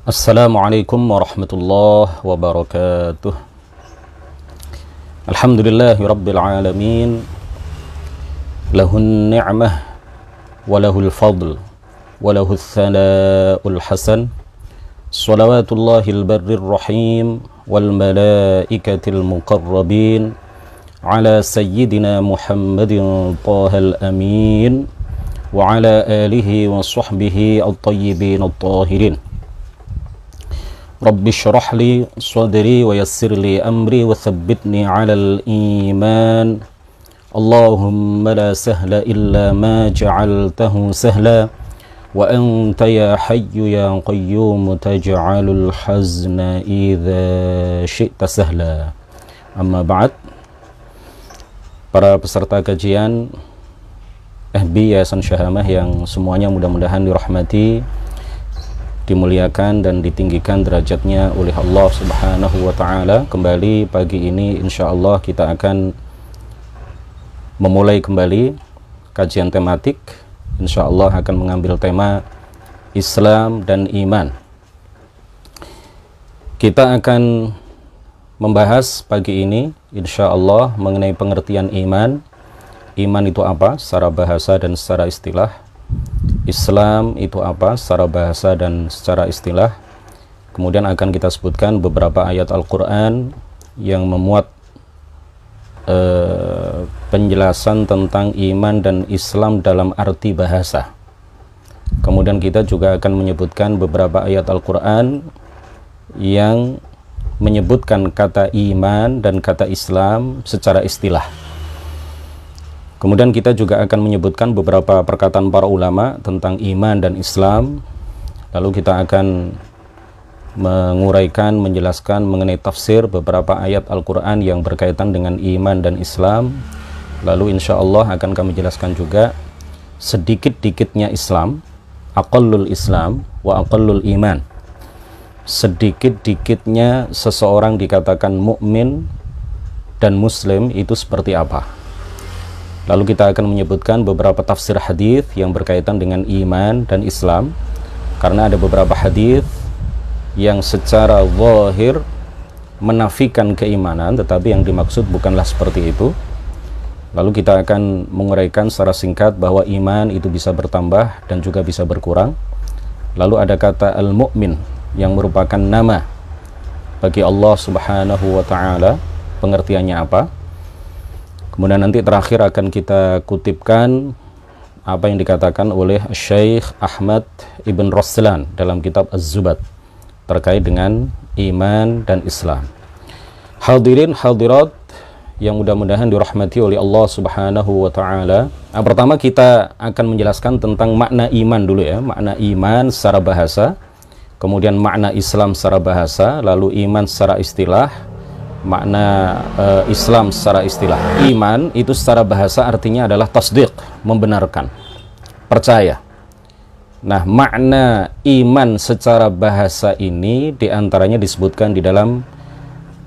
Assalamualaikum warahmatullahi wabarakatuh. Alhamdulillahi rabbil alamin. Lahun ni'mah wa lahul fadl wa lahul thana'ul hasan. Salawatullahil barrir rahim wal malaikatil muqarrabin ala sayyidina Muhammadin tahal amin wa ala alihi wa sahbihi at-tayyibin at-tahirin. Rabbi syrah li sadri wa yassir li amri wa thabbitni alal iman. Allahumma la sahla illa ma ja'altahu sahla wa anta ya hayyu ya qayyum taj'alul hazna idza syi'ta sahla. Amma ba'd. Para peserta kajian FB Yayasan Syahamah yang semuanya mudah-mudahan dirahmati, dimuliakan dan ditinggikan derajatnya oleh Allah Subhanahu wa ta'ala. Kembali pagi ini insyaallah kita akan memulai kembali kajian tematik. Insyaallah akan mengambil tema Islam dan iman. Kita akan membahas pagi ini insyaallah mengenai pengertian iman. Iman itu apa secara bahasa dan secara istilah. Islam itu apa secara bahasa dan secara istilah. Kemudian akan kita sebutkan beberapa ayat Al-Quran yang memuat penjelasan tentang iman dan Islam dalam arti bahasa. Kemudian kita juga akan menyebutkan beberapa ayat Al-Quran yang menyebutkan kata iman dan kata Islam secara istilah. Kemudian kita juga akan menyebutkan beberapa perkataan para ulama tentang iman dan Islam. Lalu kita akan menguraikan, menjelaskan mengenai tafsir beberapa ayat Al-Quran yang berkaitan dengan iman dan Islam. Lalu insya Allah akan kami jelaskan juga sedikit-dikitnya Islam, aqallul Islam wa aqallul iman. Sedikit-dikitnya seseorang dikatakan mukmin dan muslim itu seperti apa. Lalu kita akan menyebutkan beberapa tafsir hadis yang berkaitan dengan iman dan Islam, karena ada beberapa hadis yang secara zahir menafikan keimanan, tetapi yang dimaksud bukanlah seperti itu. Lalu kita akan menguraikan secara singkat bahwa iman itu bisa bertambah dan juga bisa berkurang. Lalu ada kata al-mu'min yang merupakan nama bagi Allah Subhanahu wa ta'ala, pengertiannya apa. Kemudian nanti terakhir akan kita kutipkan apa yang dikatakan oleh Syekh Ahmad Ibn Raslan dalam kitab Az-Zubat terkait dengan iman dan Islam. Hadirin hadirat yang mudah-mudahan dirahmati oleh Allah Subhanahu wa ta'ala. Nah, pertama kita akan menjelaskan tentang makna iman dulu ya. Makna iman secara bahasa, kemudian makna Islam secara bahasa, lalu iman secara istilah, makna Islam secara istilah. Iman itu secara bahasa artinya adalah tasdiq, membenarkan, percaya. Nah, makna iman secara bahasa ini diantaranya disebutkan di dalam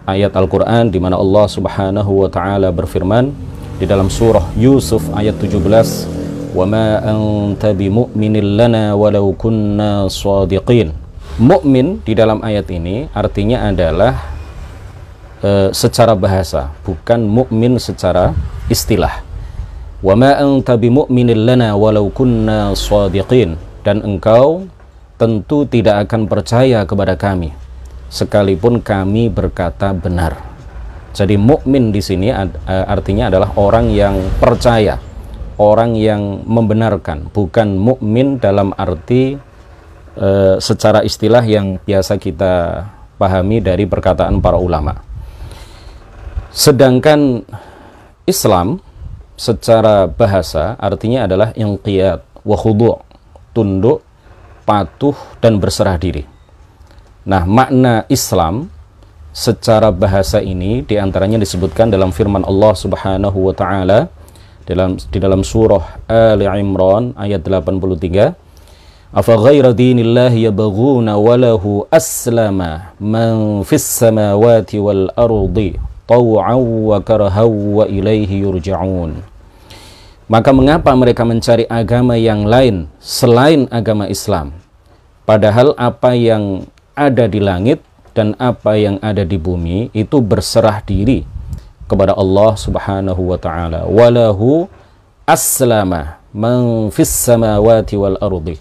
ayat Al-Quran, di mana Allah Subhanahu wa ta'ala berfirman di dalam surah Yusuf ayat 17, wa ma anta bimu'minin lana walau kunna shadiqin. Mukmin di dalam ayat ini artinya adalah secara bahasa, bukan mukmin secara istilah. Wa ma anta bimu'minin lana walau kunna shadiqin. Dan engkau tentu tidak akan percaya kepada kami sekalipun kami berkata benar. Jadi mukmin di sini artinya adalah orang yang percaya, orang yang membenarkan, bukan mukmin dalam arti secara istilah yang biasa kita pahami dari perkataan para ulama. Sedangkan Islam secara bahasa artinya adalah inqiyad wa khudu', tunduk, patuh dan berserah diri. Nah, makna Islam secara bahasa ini diantaranya disebutkan dalam firman Allah Subhanahu wa ta'ala di dalam surah Ali Imran ayat 83. Afa ghaira dinillahi yabghuna walahu aslama man fis samawati wal ardi taw'an wa karahaw wa ilaihi yurja'un. Maka mengapa mereka mencari agama yang lain selain agama Islam? Padahal apa yang ada di langit dan apa yang ada di bumi itu berserah diri kepada Allah Subhanahu wa taala. Walahu aslama man fis samawati wal ardi.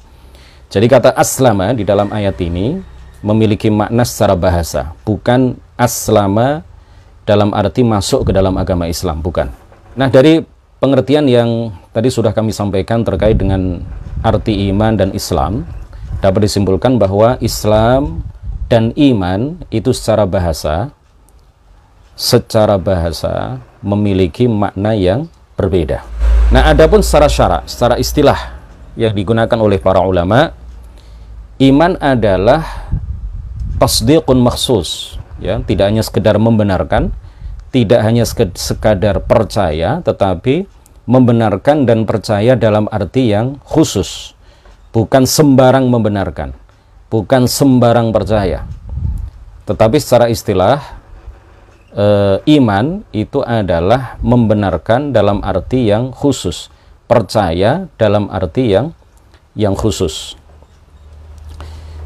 Jadi kata aslama di dalam ayat ini memiliki makna secara bahasa, bukan aslama dalam arti masuk ke dalam agama Islam, bukan. Nah, dari pengertian yang tadi sudah kami sampaikan terkait dengan arti iman dan Islam, dapat disimpulkan bahwa Islam dan iman itu secara bahasa memiliki makna yang berbeda. Nah, adapun secara syarak, secara istilah yang digunakan oleh para ulama, iman adalah tasdiqun makhsus, ya, tidak hanya sekedar membenarkan, tidak hanya sekadar percaya, tetapi membenarkan dan percaya dalam arti yang khusus, bukan sembarang membenarkan, bukan sembarang percaya, tetapi secara istilah iman itu adalah membenarkan dalam arti yang khusus, percaya dalam arti yang khusus.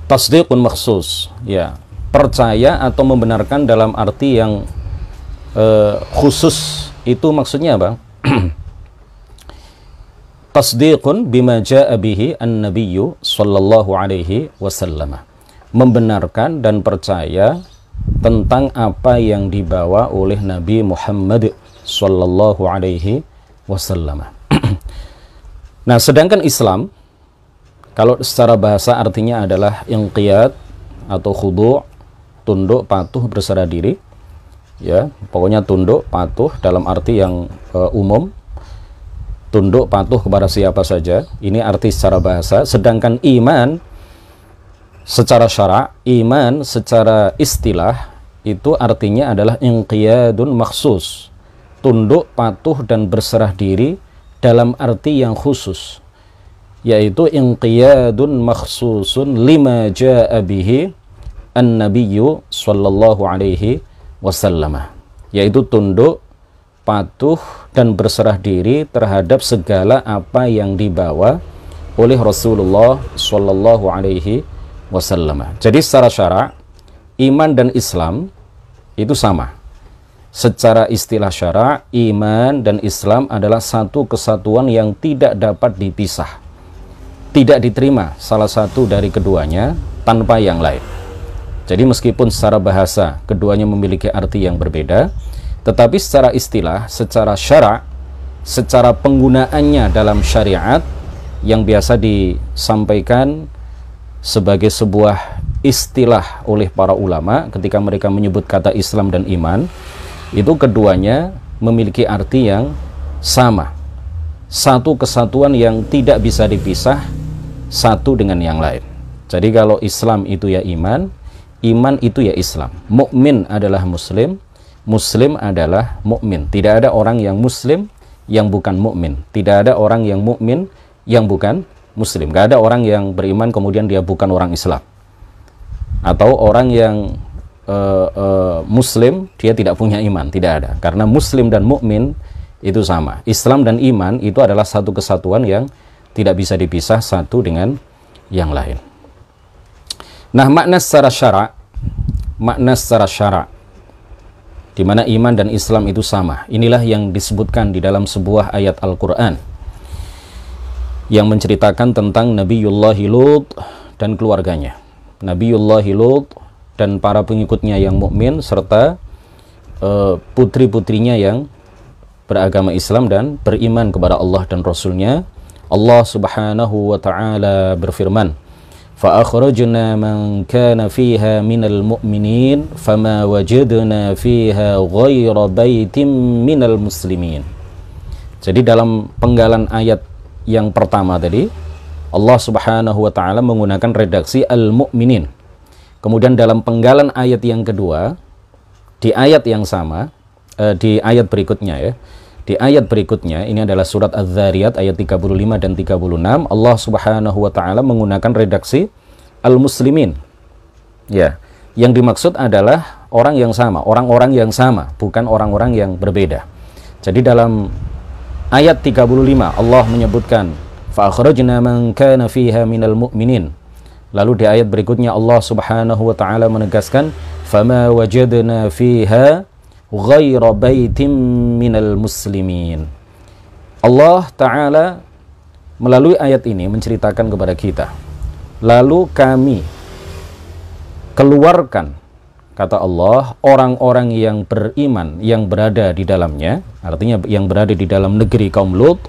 Tasdiqun makhsus, ya, percaya atau membenarkan dalam arti yang khusus itu maksudnya apa? Tasdiqun bima jaa bihi an-nabiyyu sallallahu alaihi wasallam. Membenarkan dan percaya tentang apa yang dibawa oleh Nabi Muhammad sallallahu alaihi wasallam. Nah, sedangkan Islam kalau secara bahasa artinya adalah inqiyad atau khudu', tunduk, patuh, berserah diri. Ya, pokoknya tunduk, patuh dalam arti yang umum. Tunduk, patuh kepada siapa saja. Ini arti secara bahasa. Sedangkan iman secara syarak, iman secara istilah itu artinya adalah inqiyadun makhsus. Tunduk, patuh dan berserah diri dalam arti yang khusus, yaitu inqiyadun makhsusun lima jaa bihi an-nabiyyu sallallahu alaihi wasallam, yaitu tunduk, patuh dan berserah diri terhadap segala apa yang dibawa oleh Rasulullah sallallahu alaihi wasallam. Jadi secara syarak iman dan Islam itu sama. Secara istilah syarak, iman dan Islam adalah satu kesatuan yang tidak dapat dipisah. Tidak diterima salah satu dari keduanya tanpa yang lain. Jadi meskipun secara bahasa keduanya memiliki arti yang berbeda, tetapi secara istilah, secara syarak, secara penggunaannya dalam syariat yang biasa disampaikan sebagai sebuah istilah oleh para ulama ketika mereka menyebut kata Islam dan iman, itu keduanya memiliki arti yang sama. Satu kesatuan yang tidak bisa dipisah satu dengan yang lain. Jadi kalau Islam itu ya iman, iman itu ya Islam. Mukmin adalah muslim, muslim adalah mukmin. Tidak ada orang yang muslim yang bukan mukmin. Tidak ada orang yang mukmin yang bukan muslim. Gak ada orang yang beriman kemudian dia bukan orang Islam. Atau orang yang muslim dia tidak punya iman. Tidak ada. Karena muslim dan mukmin itu sama. Islam dan iman itu adalah satu kesatuan yang tidak bisa dipisah satu dengan yang lain. Nah, makna secara syarak di mana iman dan Islam itu sama. Inilah yang disebutkan di dalam sebuah ayat Al-Qur'an yang menceritakan tentang Nabiullah Lut dan keluarganya. Nabiullah Lut dan para pengikutnya yang mukmin serta putri-putrinya yang beragama Islam dan beriman kepada Allah dan Rasul-Nya. Allah Subhanahu wa ta'ala berfirman, فَأَخْرَجْنَا مَنْ كَانَ فِيهَا مِنَ الْمُؤْمِنِينَ فَمَا وَجَدْنَا فِيهَا غَيْرَ بَيْتٍ مِنَ الْمُسْلِمِينَ. Jadi dalam penggalan ayat yang pertama tadi, Allah Subhanahu wa ta'ala menggunakan redaksi al-mu'minin. Kemudian dalam penggalan ayat yang kedua, di ayat yang sama, di ayat berikutnya ya, di ayat berikutnya, ini adalah surat Az-Zariyat ayat 35 dan 36, Allah Subhanahu wa ta'ala menggunakan redaksi al-muslimin. Ya, yang dimaksud adalah orang yang sama, orang-orang yang sama, bukan orang-orang yang berbeda. Jadi dalam ayat 35 Allah menyebutkan fa akhrajna man kana fiha minal mu'minin, Lalu di ayat berikutnya Allah Subhanahu wa taala menegaskan, "Fama wajadna fiha ghaira baitim minal muslimin." Allah taala melalui ayat ini menceritakan kepada kita, lalu kami keluarkan, kata Allah, orang-orang yang beriman yang berada di dalamnya, artinya yang berada di dalam negeri kaum Lut,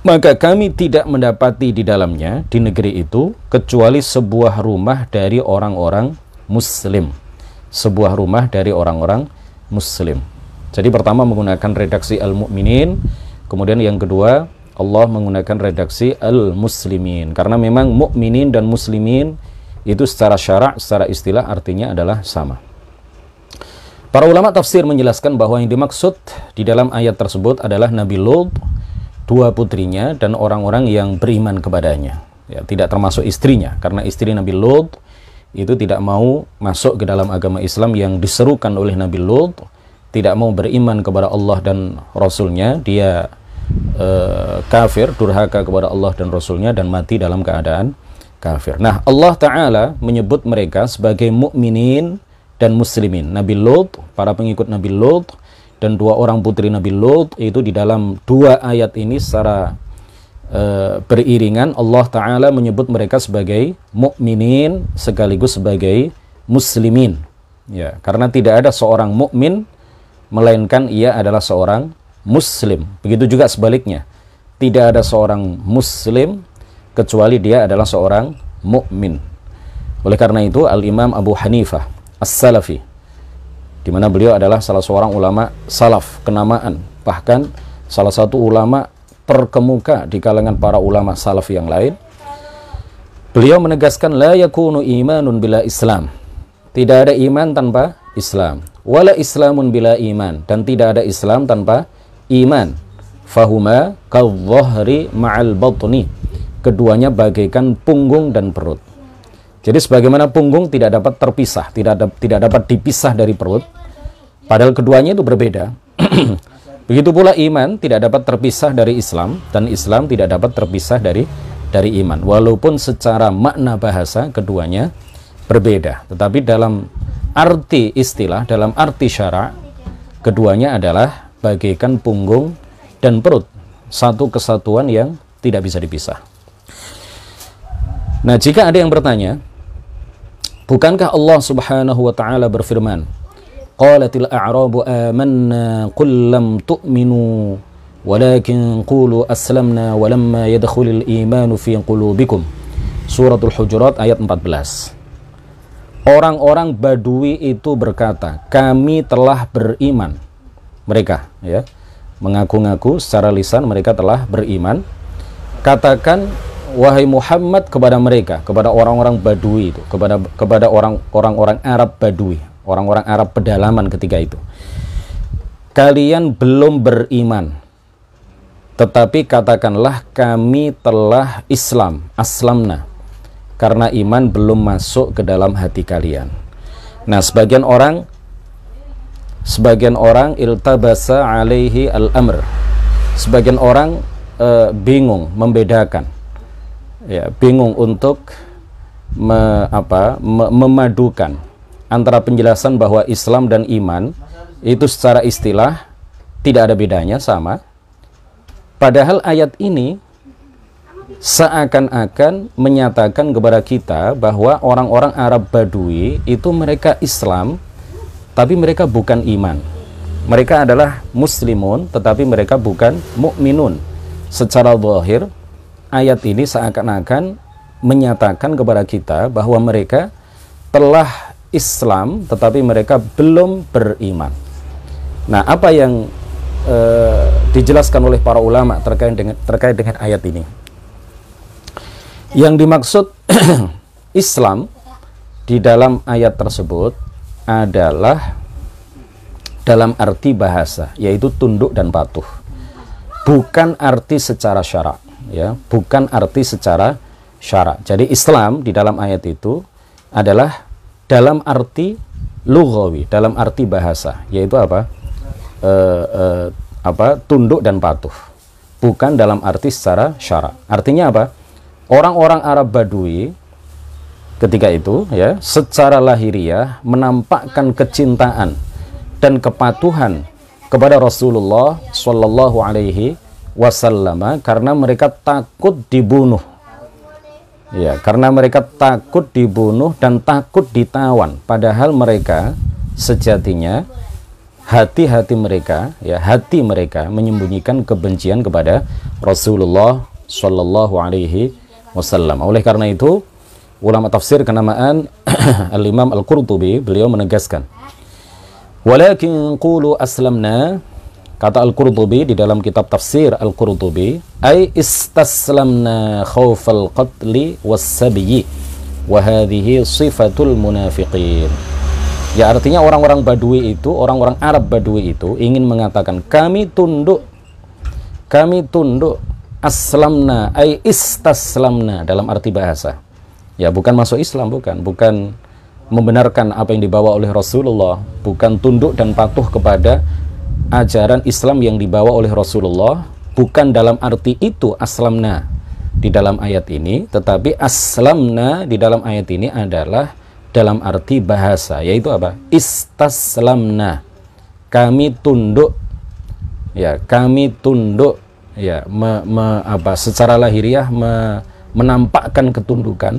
maka kami tidak mendapati di dalamnya, di negeri itu, kecuali sebuah rumah dari orang-orang muslim. Sebuah rumah dari orang-orang muslim. Jadi pertama menggunakan redaksi al-mu'minin, kemudian yang kedua Allah menggunakan redaksi al-muslimin, karena memang mukminin dan muslimin itu secara syarak, secara istilah artinya adalah sama. Para ulama tafsir menjelaskan bahwa yang dimaksud di dalam ayat tersebut adalah Nabi Lut, dua putrinya, dan orang-orang yang beriman kepadanya. Ya, tidak termasuk istrinya, karena istri Nabi Lut itu tidak mau masuk ke dalam agama Islam yang diserukan oleh Nabi Lut, tidak mau beriman kepada Allah dan Rasulnya, dia kafir, durhaka kepada Allah dan Rasulnya, dan mati dalam keadaan kafir. Nah, Allah Ta'ala menyebut mereka sebagai mukminin dan muslimin. Nabi Lut, para pengikut Nabi Lut, dan dua orang putri Nabi Lut, itu di dalam dua ayat ini secara beriringan Allah Ta'ala menyebut mereka sebagai mukminin sekaligus sebagai muslimin. Ya, karena tidak ada seorang mukmin melainkan ia adalah seorang muslim. Begitu juga sebaliknya, tidak ada seorang muslim kecuali dia adalah seorang mukmin. Oleh karena itu Al-Imam Abu Hanifah As-Salafi, di mana beliau adalah salah seorang ulama salaf kenamaan, bahkan salah satu ulama terkemuka di kalangan para ulama salaf yang lain, beliau menegaskan, la yakunu imanun bila Islam, tidak ada iman tanpa Islam, wala islamun bila iman, dan tidak ada Islam tanpa iman. Fahuma kadh-dhahri ma'al batni, keduanya bagaikan punggung dan perut. Jadi sebagaimana punggung tidak dapat terpisah, tidak dapat dipisah dari perut, padahal keduanya itu berbeda. Begitu pula iman tidak dapat terpisah dari Islam, dan Islam tidak dapat terpisah dari iman. Walaupun secara makna bahasa keduanya berbeda, tetapi dalam arti istilah, dalam arti syara, keduanya adalah bagaikan punggung dan perut, satu kesatuan yang tidak bisa dipisah. Nah, jika ada yang bertanya, bukankah Allah Subhanahu wa taala berfirman, qalatil a'rabu amanna qul lam tu'minu walakin qulu aslamna walamma yadkhulul imanu fi qulubikum. Suratul Hujurat ayat 14. Orang-orang Badui itu berkata, kami telah beriman. Mereka ya mengaku-ngaku secara lisan mereka telah beriman. Katakan wahai Muhammad kepada mereka, kepada orang-orang Badui itu, kepada orang-orang Arab Badui, orang-orang Arab pedalaman ketika itu, kalian belum beriman, tetapi katakanlah kami telah Islam, aslamna, karena iman belum masuk ke dalam hati kalian. Nah, sebagian orang iltabasa alaihi al-amr, sebagian orang bingung membedakan, ya, bingung untuk memadukan antara penjelasan bahwa Islam dan iman itu secara istilah tidak ada bedanya, sama, padahal ayat ini seakan-akan menyatakan kepada kita bahwa orang-orang Arab Badui itu mereka Islam, tapi mereka bukan iman. Mereka adalah muslimun, tetapi mereka bukan mukminun. Secara zahir, ayat ini seakan-akan menyatakan kepada kita bahwa mereka telah Islam, tetapi mereka belum beriman. Nah, apa yang dijelaskan oleh para ulama terkait dengan ayat ini? Yang dimaksud Islam di dalam ayat tersebut adalah dalam arti bahasa, yaitu tunduk dan patuh, bukan arti secara syarak, ya, bukan arti secara syarak. Jadi Islam di dalam ayat itu adalah dalam arti lughawi, dalam arti bahasa, yaitu tunduk dan patuh, bukan dalam arti secara syarak. Artinya apa? Orang-orang Arab Badui ketika itu ya secara lahiriah menampakkan kecintaan dan kepatuhan kepada Rasulullah Shallallahu Alaihi Wasallam karena mereka takut dibunuh. Ya, karena mereka takut dibunuh dan takut ditawan. Padahal mereka sejatinya hati mereka menyembunyikan kebencian kepada Rasulullah Shallallahu Alaihi Wasallam. Oleh karena itu, ulama tafsir kenamaan Al-Imam Al-Qurtubi beliau menegaskan, walakin qulu aslamna, kata Al-Qurtubi di dalam kitab tafsir Al-Qurtubi, ay istaslamna khawfal qatli was-sabyi wa hadhihi sifatul munafiqin. Ya, artinya orang-orang Badui itu, orang-orang Arab Badui itu ingin mengatakan kami tunduk, aslamna ay istaslamna dalam arti bahasa. Ya, bukan masuk Islam, bukan membenarkan apa yang dibawa oleh Rasulullah, bukan tunduk dan patuh kepada ajaran Islam yang dibawa oleh Rasulullah, bukan dalam arti itu aslamna di dalam ayat ini, tetapi aslamna di dalam ayat ini adalah dalam arti bahasa, yaitu apa? Istaslamna, kami tunduk, ya, secara lahiriah menampakkan ketundukan.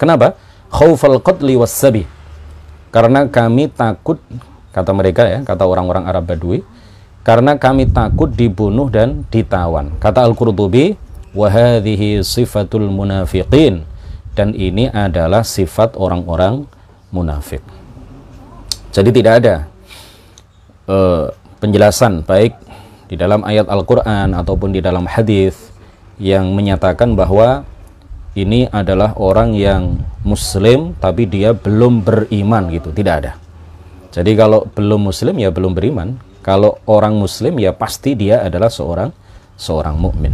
Kenapa? Khaufal qatli was-sabi, karena kami takut, kata mereka ya, kata orang-orang Arab Badui, karena kami takut dibunuh dan ditawan. Kata Al-Qurtubi, wa hadhihi sifatul munafiqin, dan ini adalah sifat orang-orang munafik. Jadi tidak ada penjelasan baik di dalam ayat Al-Quran ataupun di dalam hadis yang menyatakan bahwa ini adalah orang yang muslim tapi dia belum beriman gitu. Tidak ada. Jadi kalau belum muslim ya belum beriman. Kalau orang muslim ya pasti dia adalah seorang mukmin.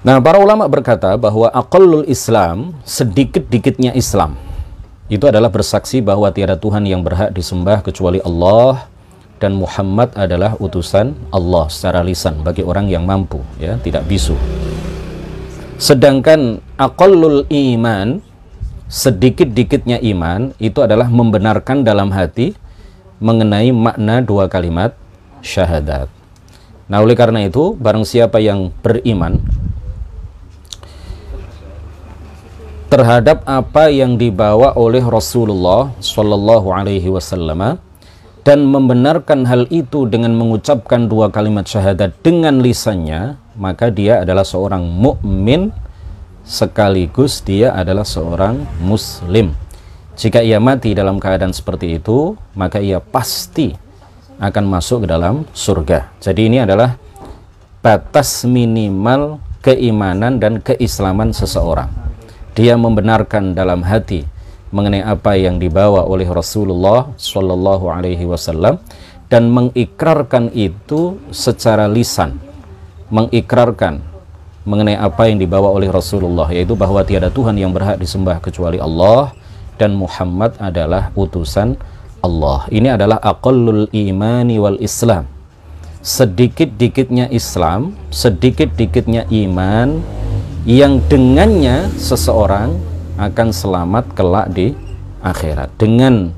Nah, para ulama berkata bahwa aqallul Islam, sedikit-dikitnya Islam, itu adalah bersaksi bahwa tiada Tuhan yang berhak disembah kecuali Allah dan Muhammad adalah utusan Allah secara lisan bagi orang yang mampu, ya, tidak bisu. Sedangkan aqallul iman, sedikit-dikitnya iman, itu adalah membenarkan dalam hati mengenai makna dua kalimat syahadat. Nah, oleh karena itu, barang siapa yang beriman terhadap apa yang dibawa oleh Rasulullah Shallallahu Alaihi Wasallam dan membenarkan hal itu dengan mengucapkan dua kalimat syahadat dengan lisannya, maka dia adalah seorang mukmin sekaligus dia adalah seorang muslim. Jika ia mati dalam keadaan seperti itu, maka ia pasti akan masuk ke dalam surga. Jadi ini adalah batas minimal keimanan dan keislaman seseorang. Dia membenarkan dalam hati mengenai apa yang dibawa oleh Rasulullah Shallallahu Alaihi Wasallam dan mengikrarkan itu secara lisan, mengikrarkan mengenai apa yang dibawa oleh Rasulullah, yaitu bahwa tiada Tuhan yang berhak disembah kecuali Allah dan Muhammad adalah utusan Allah. Ini adalah aqallul imani wal Islam, sedikit-dikitnya Islam, sedikit-dikitnya iman, yang dengannya seseorang akan selamat kelak di akhirat. Dengan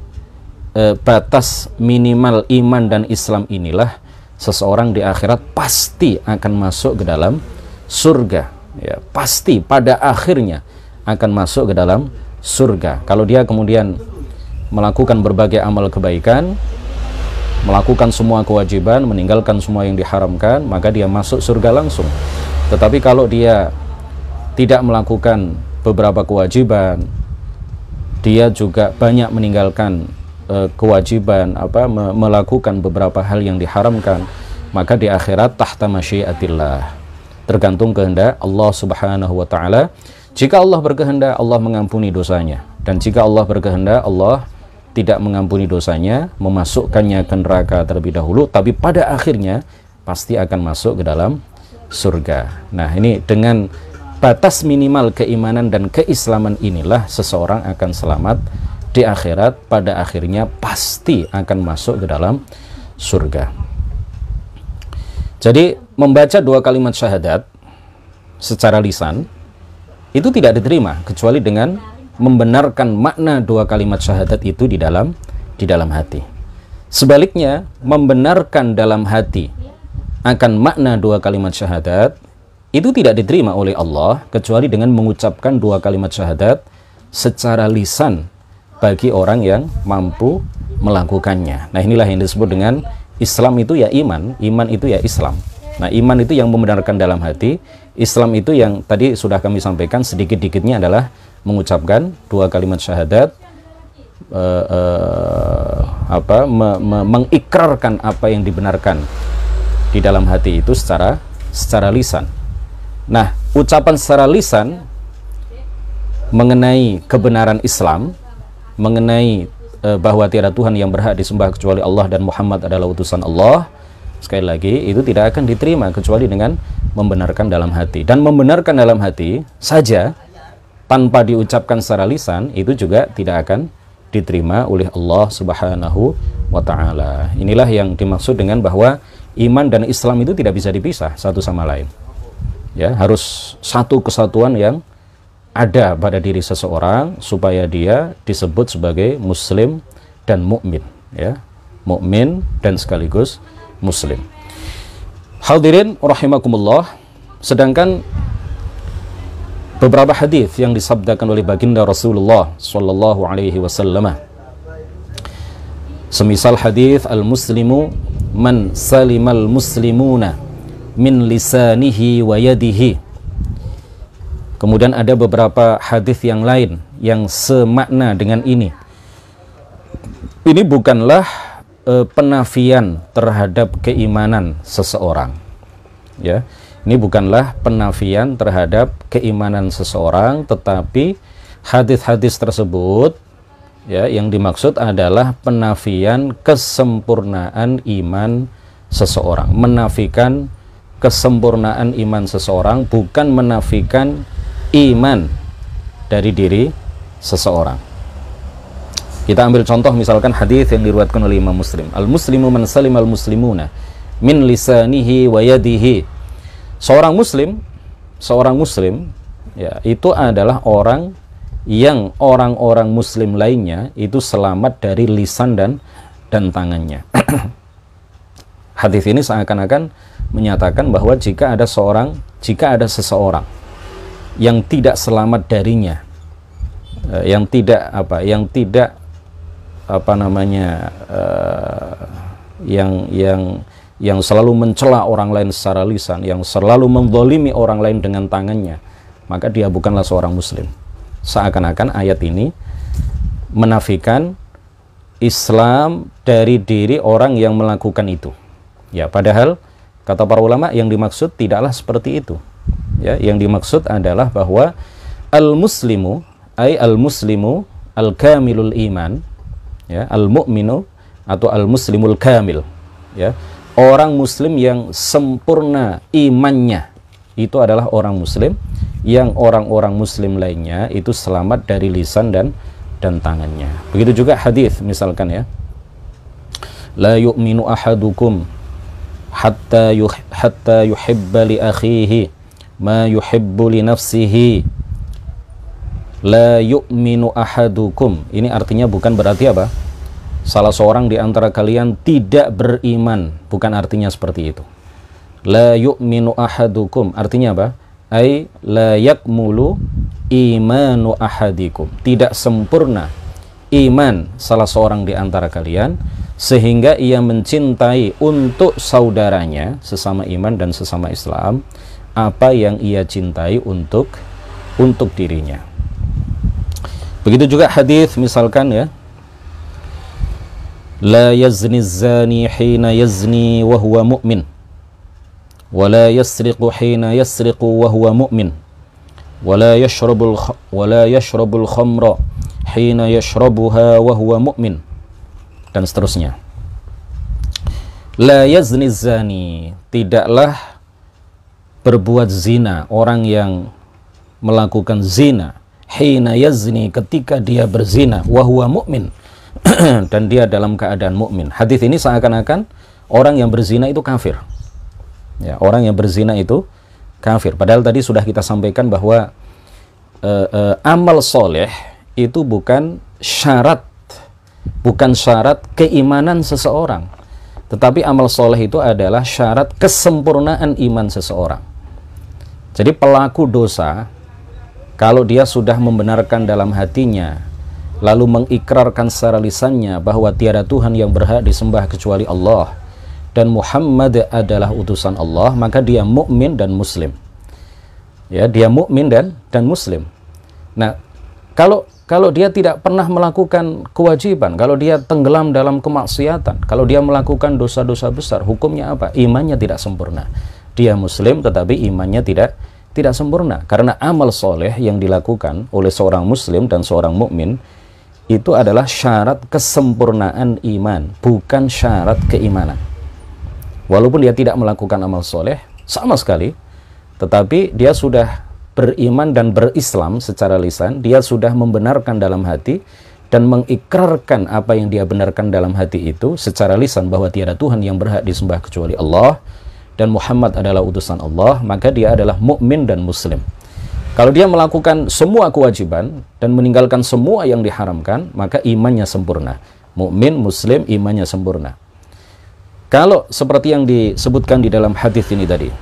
batas minimal iman dan Islam inilah seseorang di akhirat pasti akan masuk ke dalam surga, ya, pasti pada akhirnya akan masuk ke dalam surga. Kalau dia kemudian melakukan berbagai amal kebaikan, melakukan semua kewajiban, meninggalkan semua yang diharamkan, maka dia masuk surga langsung. Tetapi kalau dia tidak melakukan beberapa kewajiban, dia juga banyak meninggalkan kewajiban, melakukan beberapa hal yang diharamkan, maka di akhirat tahta masyiatillah, tergantung kehendak Allah Subhanahu wa taala. Jika Allah berkehendak, Allah mengampuni dosanya, dan jika Allah berkehendak, Allah tidak mengampuni dosanya, memasukkannya ke neraka terlebih dahulu, tapi pada akhirnya pasti akan masuk ke dalam surga. Nah, ini dengan batas minimal keimanan dan keislaman inilah seseorang akan selamat di akhirat, pada akhirnya pasti akan masuk ke dalam surga. Jadi membaca dua kalimat syahadat secara lisan itu tidak diterima kecuali dengan membenarkan makna dua kalimat syahadat itu di dalam hati. Sebaliknya, membenarkan dalam hati akan makna dua kalimat syahadat itu tidak diterima oleh Allah kecuali dengan mengucapkan dua kalimat syahadat secara lisan bagi orang yang mampu melakukannya. Nah, inilah yang disebut dengan Islam itu ya iman, iman itu ya Islam. Nah, iman itu yang membenarkan dalam hati, Islam itu yang tadi sudah kami sampaikan sedikit-dikitnya adalah mengucapkan dua kalimat syahadat, mengikrarkan apa yang dibenarkan di dalam hati itu secara lisan. Nah, ucapan secara lisan mengenai kebenaran Islam, mengenai bahwa tiada Tuhan yang berhak disembah kecuali Allah dan Muhammad adalah utusan Allah, sekali lagi itu tidak akan diterima kecuali dengan membenarkan dalam hati. Dan membenarkan dalam hati saja tanpa diucapkan secara lisan itu juga tidak akan diterima oleh Allah Subhanahu wa Ta'ala. Inilah yang dimaksud dengan bahwa iman dan Islam itu tidak bisa dipisah satu sama lain. Ya, harus satu kesatuan yang ada pada diri seseorang supaya dia disebut sebagai muslim dan mukmin, ya. Mukmin dan sekaligus muslim. Hadirin rahimakumullah, sedangkan beberapa hadis yang disabdakan oleh baginda Rasulullah sallallahu alaihi wasallam, semisal hadis al-muslimu man salimal muslimuna min lisanihi wa yadihi. Kemudian ada beberapa hadis yang lain yang semakna dengan ini. Ini bukanlah penafian terhadap keimanan seseorang. Ya, ini bukanlah penafian terhadap keimanan seseorang, tetapi hadis-hadis tersebut ya yang dimaksud adalah penafian kesempurnaan iman seseorang, menafikan kesempurnaan iman seseorang, bukan menafikan iman dari diri seseorang. Kita ambil contoh misalkan hadis yang diriwayatkan oleh Imam Muslim. Al-muslimu man salimal muslimuna min lisanihi wa yadihi. Seorang muslim ya, itu adalah orang yang orang-orang muslim lainnya itu selamat dari lisan dan tangannya. Hadis ini seakan-akan menyatakan bahwa jika ada seseorang yang tidak selamat darinya, yang selalu mencela orang lain secara lisan, yang selalu menzalimi orang lain dengan tangannya, maka dia bukanlah seorang muslim. Seakan-akan ayat ini menafikan Islam dari diri orang yang melakukan itu. Ya, padahal kata para ulama yang dimaksud tidaklah seperti itu. Ya, yang dimaksud adalah bahwa al-muslimu al-kamilul iman, ya, al-mu'minu atau al-muslimul kamil, ya. Orang muslim yang sempurna imannya itu adalah orang muslim yang orang-orang muslim lainnya itu selamat dari lisan dan tangannya. Begitu juga hadis misalkan, ya. La yu'minu ahadukum hatta yuhibba li akhihi ma yuhibbu li nafsihi. La yu'minu ahadukum. Ini artinya bukan berarti apa? Salah seorang di antara kalian tidak beriman. Bukan artinya seperti itu. La yu'minu ahadukum. Artinya apa? Ay la yakmulu imanu ahadikum. Tidak sempurna iman salah seorang di antara kalian sehingga ia mencintai untuk saudaranya sesama iman dan sesama Islam apa yang ia cintai untuk dirinya. Begitu juga hadis misalkan, ya, la yazni zani hina yazni wa huwa mu'min wa la yasriqu hina yasriqu wa huwa mu'min wa la yashrabul khamra hina yashrabuha wa huwa mu'min, dan seterusnya. La yazni zani, tidaklah berbuat zina orang yang melakukan zina, hina yazni, ketika dia berzina, wa huwa mu'min, dan dia dalam keadaan mukmin. Hadis ini seakan-akan orang yang berzina itu kafir. Ya, orang yang berzina itu kafir. Padahal tadi sudah kita sampaikan bahwa amal soleh itu bukan syarat keimanan seseorang, tetapi amal soleh itu adalah syarat kesempurnaan iman seseorang. Jadi pelaku dosa, kalau dia sudah membenarkan dalam hatinya, lalu mengikrarkan secara lisannya bahwa tiada Tuhan yang berhak disembah kecuali Allah, dan Muhammad adalah utusan Allah, maka dia mukmin dan muslim. Ya, dia mukmin dan muslim. Nah, kalau dia tidak pernah melakukan kewajiban, kalau dia tenggelam dalam kemaksiatan, kalau dia melakukan dosa-dosa besar, hukumnya apa? Imannya tidak sempurna. Dia muslim tetapi imannya tidak sempurna, karena amal soleh yang dilakukan oleh seorang muslim dan seorang mukmin itu adalah syarat kesempurnaan iman, bukan syarat keimanan. Walaupun dia tidak melakukan amal soleh sama sekali, tetapi dia sudah beriman dan berislam secara lisan, dia sudah membenarkan dalam hati dan mengikrarkan apa yang dia benarkan dalam hati itu secara lisan, bahwa tiada Tuhan yang berhak disembah kecuali Allah dan Muhammad adalah utusan Allah, maka dia adalah mukmin dan muslim. Kalau dia melakukan semua kewajiban dan meninggalkan semua yang diharamkan, maka imannya sempurna. Mukmin, muslim, imannya sempurna. Kalau seperti yang disebutkan di dalam hadis ini tadi,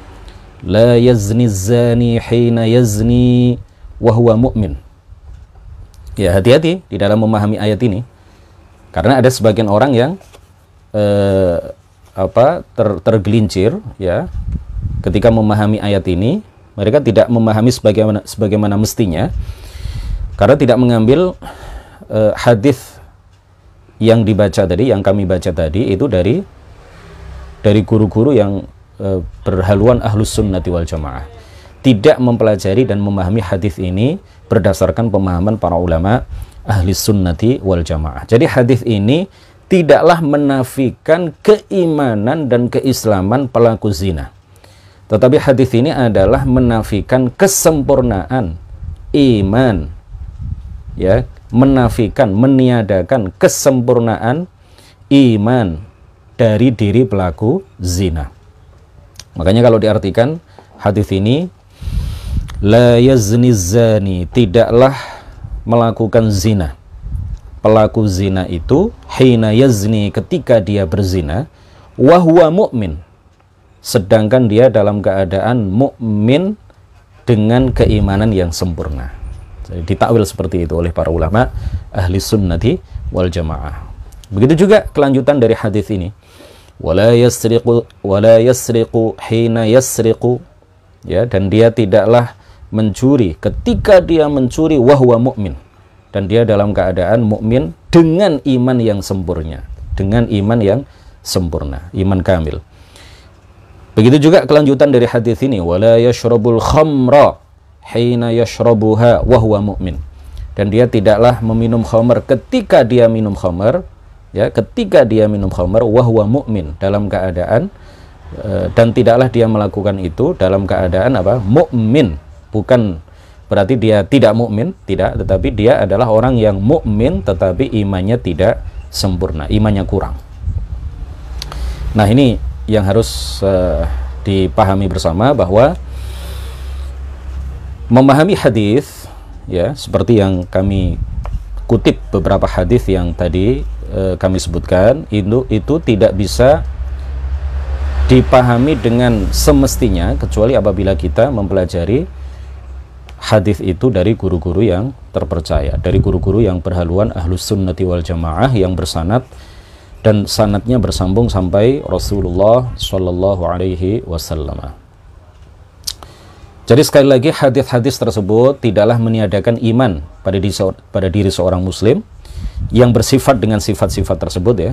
la yazni zani hina yazni wa huwa mu'min. Ya, hati-hati di dalam memahami ayat ini, karena ada sebagian orang yang tergelincir ya ketika memahami ayat ini. Mereka tidak memahami sebagaimana mestinya, karena tidak mengambil hadis yang dibaca tadi, yang kami baca tadi itu dari guru-guru yang berhaluan ahlus sunnati wal jamaah, tidak mempelajari dan memahami hadis ini berdasarkan pemahaman para ulama ahli sunnati wal jamaah. Jadi hadis ini tidaklah menafikan keimanan dan keislaman pelaku zina, tetapi hadis ini adalah menafikan kesempurnaan iman, ya, menafikan, meniadakan kesempurnaan iman dari diri pelaku zina. Makanya kalau diartikan hadis ini, la yazni zani, tidaklah melakukan zina. Pelaku zina itu hina yazni, ketika dia berzina, wa huwa mu'min, sedangkan dia dalam keadaan mukmin dengan keimanan yang sempurna. Jadi ditakwil seperti itu oleh para ulama ahli sunnati wal jamaah. Begitu juga kelanjutan dari hadis ini, wala yasriqu hina yasriqu, ya, dan dia tidaklah mencuri ketika dia mencuri wa huwa mu'min, dan dia dalam keadaan mukmin dengan iman yang sempurna, dengan iman yang sempurna, iman kamil. Begitu juga kelanjutan dari hadis ini, wala yashrabul khamra hina yashrabuha wa huwa mu'min, dan dia tidaklah meminum khamar ketika dia minum khamar, ya, ketika dia minum khamar wa huwa mu'min, dalam keadaan dan tidaklah dia melakukan itu dalam keadaan apa? Mukmin. Bukan berarti dia tidak mukmin, tidak, tetapi dia adalah orang yang mukmin tetapi imannya tidak sempurna, imannya kurang. Nah, ini yang harus dipahami bersama, bahwa memahami hadis, ya, seperti yang kami kutip beberapa hadis yang tadi kami sebutkan, itu tidak bisa dipahami dengan semestinya kecuali apabila kita mempelajari hadis itu dari guru-guru yang terpercaya, dari guru-guru yang berhaluan ahlus sunnati wal jamaah, yang bersanad dan sanadnya bersambung sampai Rasulullah Shallallahu Alaihi Wasallam. Jadi sekali lagi, hadis-hadis tersebut tidaklah meniadakan iman pada diri seorang muslim yang bersifat dengan sifat-sifat tersebut, ya,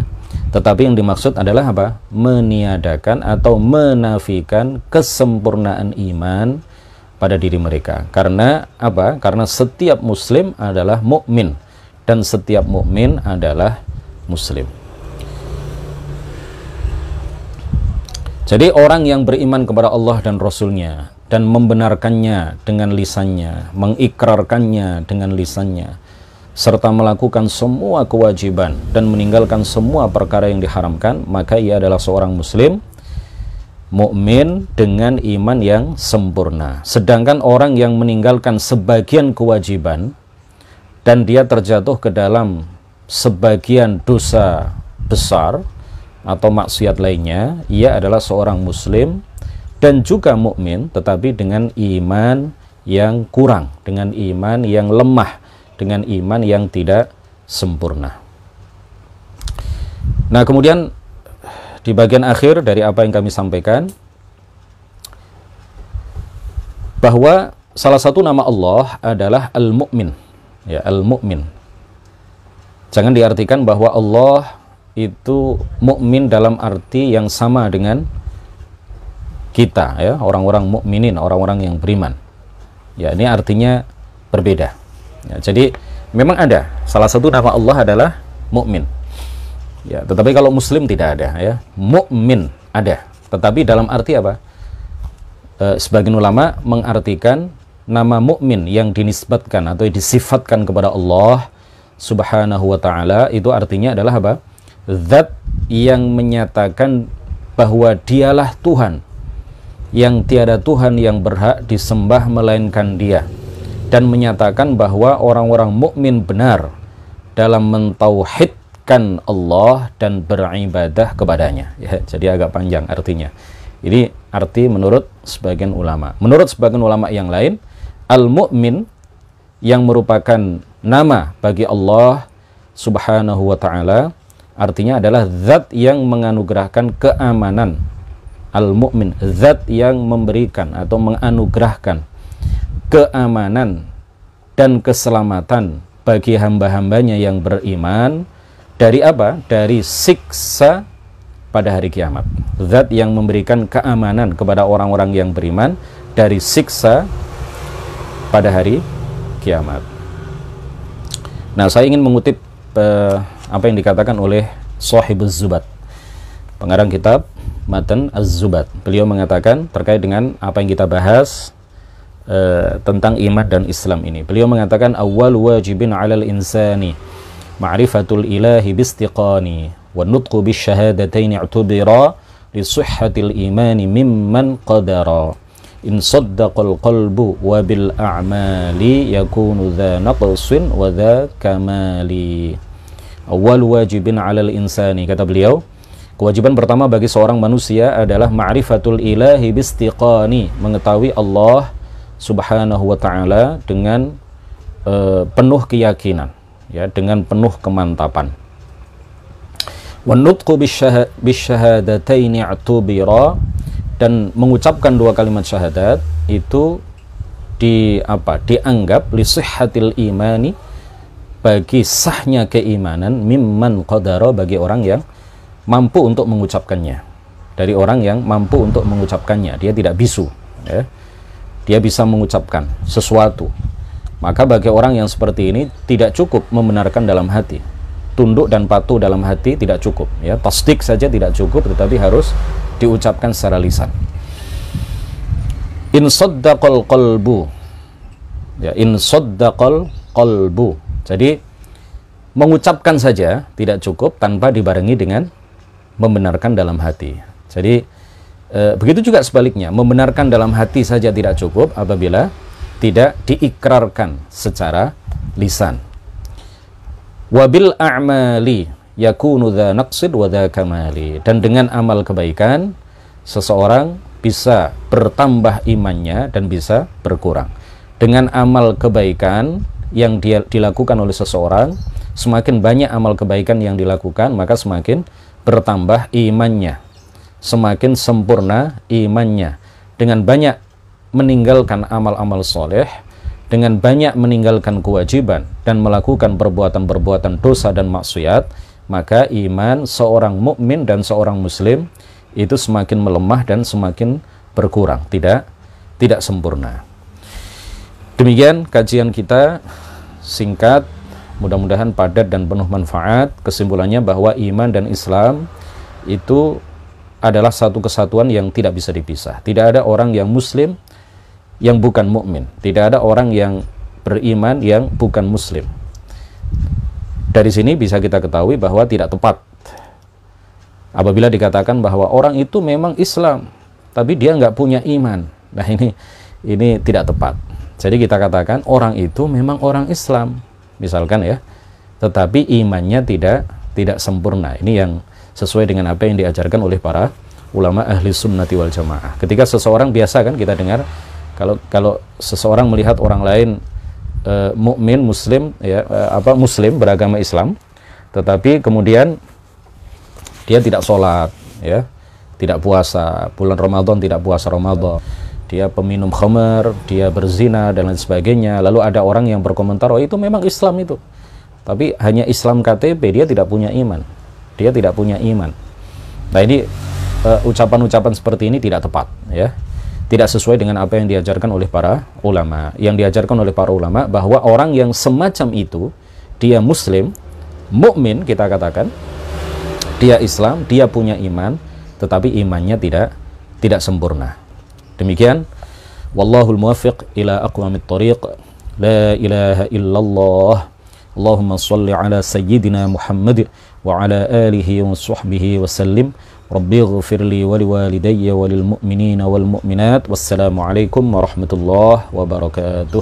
tetapi yang dimaksud adalah apa? Meniadakan atau menafikan kesempurnaan iman pada diri mereka. Karena apa? Karena setiap muslim adalah mukmin dan setiap mukmin adalah muslim. Jadi orang yang beriman kepada Allah dan Rasul-Nya dan membenarkannya dengan lisannya, mengikrarkannya dengan lisannya, serta melakukan semua kewajiban dan meninggalkan semua perkara yang diharamkan, maka ia adalah seorang muslim mukmin dengan iman yang sempurna. Sedangkan orang yang meninggalkan sebagian kewajiban dan dia terjatuh ke dalam sebagian dosa besar atau maksiat lainnya, ia adalah seorang muslim dan juga mukmin, tetapi dengan iman yang kurang, dengan iman yang lemah, dengan iman yang tidak sempurna. Nah, kemudian di bagian akhir dari apa yang kami sampaikan, bahwa salah satu nama Allah adalah Al-Mu'min, ya, Al-Mu'min. Jangan diartikan bahwa Allah itu mukmin dalam arti yang sama dengan kita, ya, orang-orang mukminin, orang-orang yang beriman. Ya, ini artinya berbeda. Ya, jadi memang ada salah satu nama Allah adalah mukmin. Ya, tetapi kalau muslim tidak ada, ya. Mukmin ada, tetapi dalam arti apa? Sebagian ulama mengartikan nama mukmin yang dinisbatkan atau disifatkan kepada Allah Subhanahu wa ta'ala itu artinya adalah apa? Zat yang menyatakan bahwa dialah Tuhan, yang tiada Tuhan yang berhak disembah melainkan Dia, dan menyatakan bahwa orang-orang mukmin benar dalam mentauhidkan Allah dan beribadah kepadanya. Ya, jadi agak panjang artinya. Ini arti menurut sebagian ulama. Menurut sebagian ulama yang lain, Al-Mu'min yang merupakan nama bagi Allah Subhanahu wa ta'ala artinya adalah zat yang menganugerahkan keamanan. Al-Mu'min, zat yang memberikan atau menganugerahkan keamanan dan keselamatan bagi hamba-hambanya yang beriman dari apa? Dari siksa pada hari kiamat. Zat yang memberikan keamanan kepada orang-orang yang beriman dari siksa pada hari kiamat. Nah, saya ingin mengutip apa yang dikatakan oleh Shahibuz Zubat, pengarang kitab Matan Az-Zubat. Beliau mengatakan terkait dengan apa yang kita bahas tentang iman dan Islam ini. Beliau mengatakan awwal wajibin 'alal insani ma'rifatul ilahi bistiqani wa nutqu bisyahadataini i'tubira li sihhatil imani mimman qadara in saddaqal qalbu wa bil a'mali yakunu dha naqsin wa dha kamali. Awwal wajibin 'alal insani, kata beliau, kewajiban pertama bagi seorang manusia adalah ma'rifatul ilahi bistiqani, mengetahui Allah Subhanahu wa ta'ala dengan penuh keyakinan, ya, dengan penuh kemantapan. Wa nutqu bisyahadataini i'tubira, dan mengucapkan dua kalimat syahadat itu dianggap li sihhatil imani, bagi sahnya keimanan, mimman qadara, bagi orang yang mampu untuk mengucapkannya, dari orang yang mampu untuk mengucapkannya, dia tidak bisu, ya. Dia bisa mengucapkan sesuatu. Maka bagi orang yang seperti ini tidak cukup membenarkan dalam hati, tunduk dan patuh dalam hati tidak cukup, ya. Tasdik saja tidak cukup, tetapi harus diucapkan secara lisan. In saddaqal qalbu, ya, in saddaqal qalbu. Jadi mengucapkan saja tidak cukup tanpa dibarengi dengan membenarkan dalam hati. Jadi begitu juga sebaliknya, membenarkan dalam hati saja tidak cukup apabila tidak diikrarkan secara lisan. Wabil a'mali yakunu dha naqsid wa dha kamali, dan dengan amal kebaikan seseorang bisa bertambah imannya dan bisa berkurang. Dengan amal kebaikan yang dilakukan oleh seseorang, semakin banyak amal kebaikan yang dilakukan, maka semakin bertambah imannya, semakin sempurna imannya. Dengan banyak meninggalkan amal-amal soleh, dengan banyak meninggalkan kewajiban dan melakukan perbuatan-perbuatan dosa dan maksiat, maka iman seorang mukmin dan seorang muslim itu semakin melemah dan semakin berkurang, tidak sempurna. Demikian kajian kita singkat, mudah-mudahan padat dan penuh manfaat. Kesimpulannya bahwa iman dan Islam itu adalah satu kesatuan yang tidak bisa dipisah. Tidak ada orang yang muslim yang bukan mukmin, tidak ada orang yang beriman yang bukan muslim. Dari sini bisa kita ketahui bahwa tidak tepat apabila dikatakan bahwa orang itu memang Islam tapi dia nggak punya iman. Nah, ini tidak tepat. Jadi kita katakan orang itu memang orang Islam misalkan ya, tetapi imannya tidak sempurna. Ini yang sesuai dengan apa yang diajarkan oleh para ulama ahli sunnati wal jamaah. Ketika seseorang, biasa kan kita dengar, kalau seseorang melihat orang lain mukmin muslim ya, muslim beragama Islam, tetapi kemudian dia tidak sholat ya, tidak puasa bulan Ramadan, tidak puasa Ramadan, dia peminum khamar, dia berzina dan lain sebagainya, lalu ada orang yang berkomentar, oh itu memang Islam itu, tapi hanya Islam KTP, dia tidak punya iman, dia tidak punya iman. Nah ini ucapan-ucapan seperti ini tidak tepat ya, tidak sesuai dengan apa yang diajarkan oleh para ulama. Yang diajarkan oleh para ulama bahwa orang yang semacam itu, dia muslim, mukmin, kita katakan dia Islam, dia punya iman, tetapi imannya tidak sempurna. Demikian, wallahul muwaffiq ila aqwamit thoriq. La ilaha illallah. Allahumma salli ala sayyidina Muhammad wa ala alihi wa sahbihi wa sallim. Rabbi ighfirli wa liwalidayya wa lil mu'minina wal mu'minat. Wassalamu alaikum warahmatullahi wabarakatuh.